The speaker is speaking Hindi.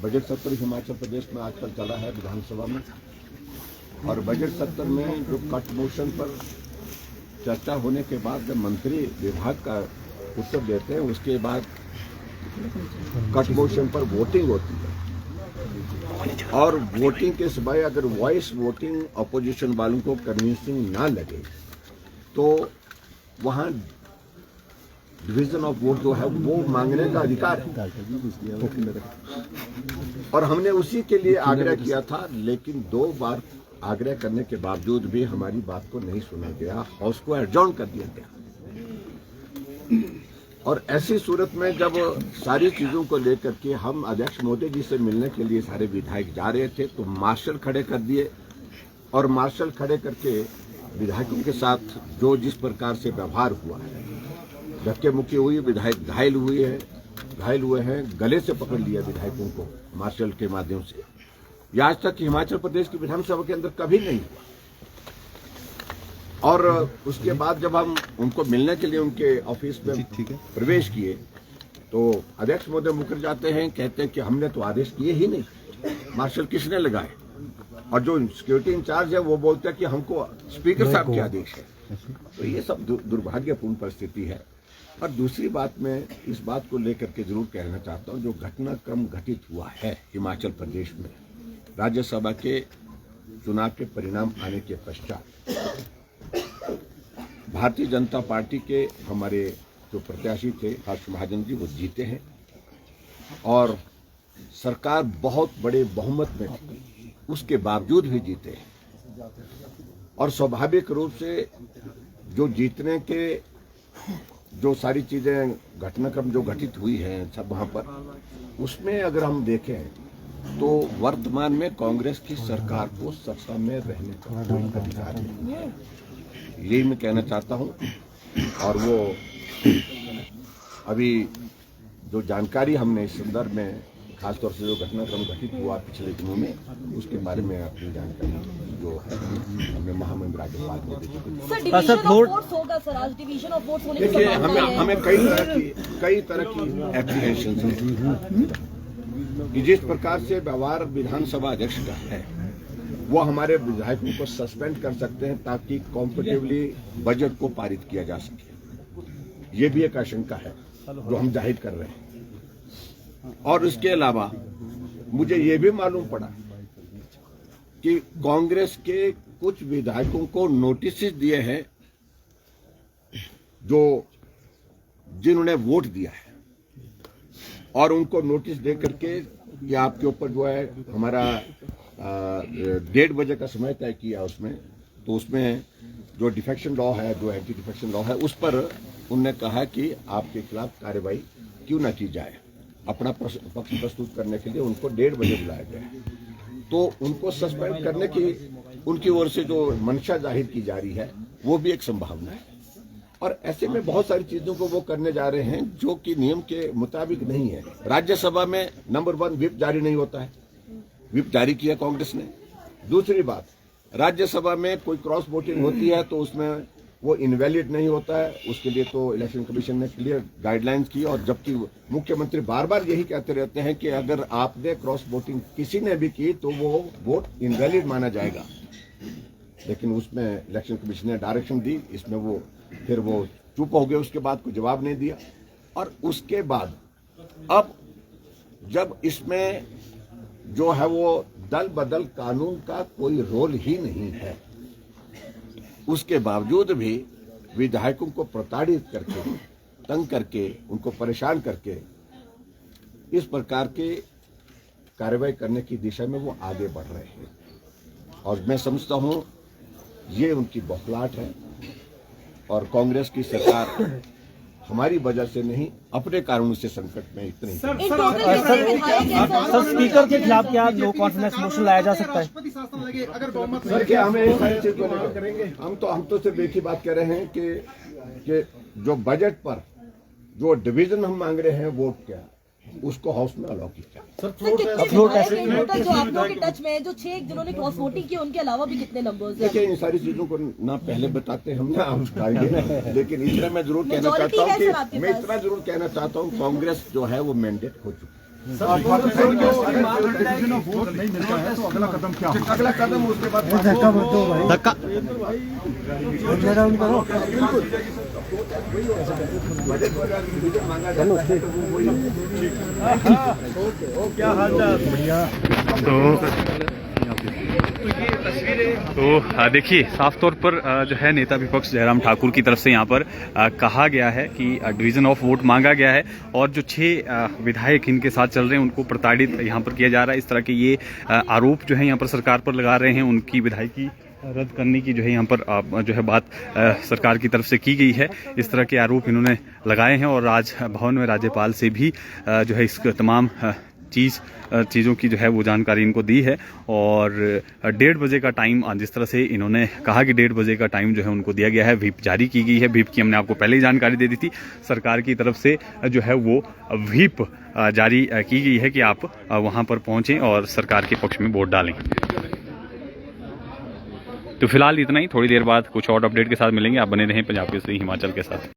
बजट सत्र हिमाचल प्रदेश में आजकल चल रहा है विधानसभा में, और बजट सत्र में जो कट मोशन पर चर्चा होने के बाद जब मंत्री विभाग का उत्तर देते हैं, उसके बाद कट मोशन पर वोटिंग होती है, और वोटिंग के समय अगर वॉइस वोटिंग अपोजिशन वालों को कन्विंसिंग ना लगे तो वहां डिवीजन ऑफ वोट जो है वो मांगने का अधिकार है। और हमने उसी के लिए आग्रह किया था, लेकिन 2 बार आग्रह करने के बावजूद भी हमारी बात को नहीं सुना गया, हाउस को एडजॉर्न कर दिया गया। और ऐसी सूरत में जब सारी चीजों को लेकर के हम अध्यक्ष मोदी जी से मिलने के लिए सारे विधायक जा रहे थे तो मार्शल खड़े कर दिए, और मार्शल खड़े करके विधायकों के साथ जो जिस प्रकार से व्यवहार हुआ है, धक्के मुक्की हुई, विधायक घायल हुए हैं, गले से पकड़ लिया विधायकों को मार्शल के माध्यम से। यह आज तक हिमाचल प्रदेश की विधानसभा के अंदर कभी नहीं हुआ। और उसके बाद जब हम उनको मिलने के लिए उनके ऑफिस में प्रवेश किए तो अध्यक्ष महोदय मुकर जाते हैं, कहते हैं कि हमने तो आदेश किए ही नहीं, मार्शल किसने लगाए। और जो सिक्योरिटी इंचार्ज है वो बोलते हैं कि हमको स्पीकर साहब के आदेश है। तो ये सब दुर्भाग्यपूर्ण परिस्थिति है। और दूसरी बात मैं इस बात को लेकर के जरूर कहना चाहता हूँ, जो घटनाक्रम घटित हुआ है हिमाचल प्रदेश में राज्यसभा के चुनाव के परिणाम आने के पश्चात, भारतीय जनता पार्टी के हमारे जो प्रत्याशी थे हर्ष महाजन जी, वो जीते हैं और सरकार बहुत बड़े बहुमत में थी, उसके बावजूद भी जीते हैं। और स्वाभाविक रूप से जो जीतने के जो सारी चीजें घटनाक्रम जो घटित हुई हैं सब वहां पर, उसमें अगर हम देखें तो वर्तमान में कांग्रेस की सरकार को सत्ता में रहने का कोई अधिकार नहीं है, यही मैं कहना चाहता हूं। और वो अभी जो जानकारी हमने इस संदर्भ में खासतौर से जो घटनाक्रम घटित हुआ पिछले दिनों में, उसके बारे में अपनी जानकारी जो है हमने महामहिम राज्यपाल को देखिए, हमें कई तरह की एप्लीकेशन है कि जिस प्रकार से व्यवहार विधानसभा अध्यक्ष का है वो हमारे विधायकों को सस्पेंड कर सकते हैं ताकि कॉम्पिटिटिवली बजट को पारित किया जा सके। ये भी एक आशंका है जो हम जाहिर कर रहे हैं। और इसके अलावा मुझे ये भी मालूम पड़ा कि कांग्रेस के कुछ विधायकों को नोटिस दिए हैं जो जिन्होंने वोट दिया है, और उनको नोटिस दे करके कि आपके ऊपर जो है हमारा 1:30 बजे का समय तय किया उसमें, तो उसमें जो डिफेक्शन लॉ है, जो एंटी डिफेक्शन लॉ है, उस पर उनने कहा कि आपके खिलाफ कार्रवाई क्यों न की जाए। अपना पक्ष प्रस्तुत करने के लिए उनको 1:30 बजे बुलाया गया। तो उनको सस्पेंड करने की उनकी ओर से जो मंशा जाहिर की जा रही है वो भी एक संभावना है। और ऐसे में बहुत सारी चीजों को वो करने जा रहे हैं जो कि नियम के मुताबिक नहीं है। राज्यसभा में नंबर 1 व्हिप जारी नहीं होता है, व्हिप जारी किया कांग्रेस ने। दूसरी बात, राज्यसभा में कोई क्रॉस वोटिंग होती है तो उसमें वो इनवैलिड नहीं होता है, उसके लिए तो इलेक्शन कमीशन ने क्लियर गाइडलाइंस की। और जबकि मुख्यमंत्री बार बार यही कहते रहते हैं कि अगर आपने क्रॉस वोटिंग किसी ने भी की तो वो वोट इनवैलिड माना जाएगा, लेकिन उसमें इलेक्शन कमीशन ने डायरेक्शन दी, इसमें वो फिर वो चुप हो गए, उसके बाद कोई जवाब नहीं दिया। और उसके बाद अब जब इसमें जो है वो दल बदल कानून का कोई रोल ही नहीं है, उसके बावजूद भी विधायकों को प्रताड़ित करके, तंग करके, उनको परेशान करके इस प्रकार के कार्रवाई करने की दिशा में वो आगे बढ़ रहे हैं। और मैं समझता हूं ये उनकी बौखलाहट है, और कांग्रेस की सरकार हमारी वजह से नहीं, अपने कारणों से संकट में इतने सर, स्पीकर के खिलाफ क्या नो कॉन्फिडेंस मोशन लाया जा सकता है? सर, क्या हमें इस सारी चीज को करेंगे? हम तो सिर्फ एक ही बात कह रहे हैं कि जो बजट पर जो डिवीजन हम मांग रहे हैं वोट क्या, उसको हाउस में अलाउ किया। जो आप लोगों के टच में जो 6 जिन्होंने क्रॉस वोटिंग की, उनके अलावा भी कितने नंबर्स हैं? देखिए, इन सारी चीजों को ना पहले बताते हम ना उसका आइडिया, लेकिन इतना मैं जरूर कहना चाहता हूँ कि कांग्रेस जो है वो मैंडेट हो चुकी है। डिवीजन ऑफ वोट नहीं मिलता है तो अगला कदम क्या होगा? अगला कदम उसके बाद धक्का तो देखिए साफ तौर पर जो है नेता विपक्ष जयराम ठाकुर की तरफ से यहाँ पर कहा गया है कि डिवीजन ऑफ वोट मांगा गया है और जो 6 विधायक इनके साथ चल रहे हैं उनको प्रताड़ित यहाँ पर किया जा रहा है। इस तरह के ये आरोप जो है यहाँ पर सरकार पर लगा रहे हैं। उनकी विधायकी रद्द करने की जो है यहाँ पर जो है बात सरकार की तरफ से की गई है। इस तरह के आरोप इन्होंने लगाए हैं और राजभवन में राज्यपाल से भी जो है इस तमाम चीज़ों की जो है वो जानकारी इनको दी है। और 1:30 बजे का टाइम, जिस तरह से इन्होंने कहा कि 1:30 बजे का टाइम जो है उनको दिया गया है, व्हिप जारी की गई है। व्हिप की हमने आपको पहले ही जानकारी दे दी थी। सरकार की तरफ से जो है वो व्हिप जारी की गई है कि आप वहां पर पहुंचें और सरकार के पक्ष में वोट डालें। तो फिलहाल इतना ही, थोड़ी देर बाद कुछ और अपडेट के साथ मिलेंगे। आप बने रहें पंजाब केसरी हिमाचल के साथ।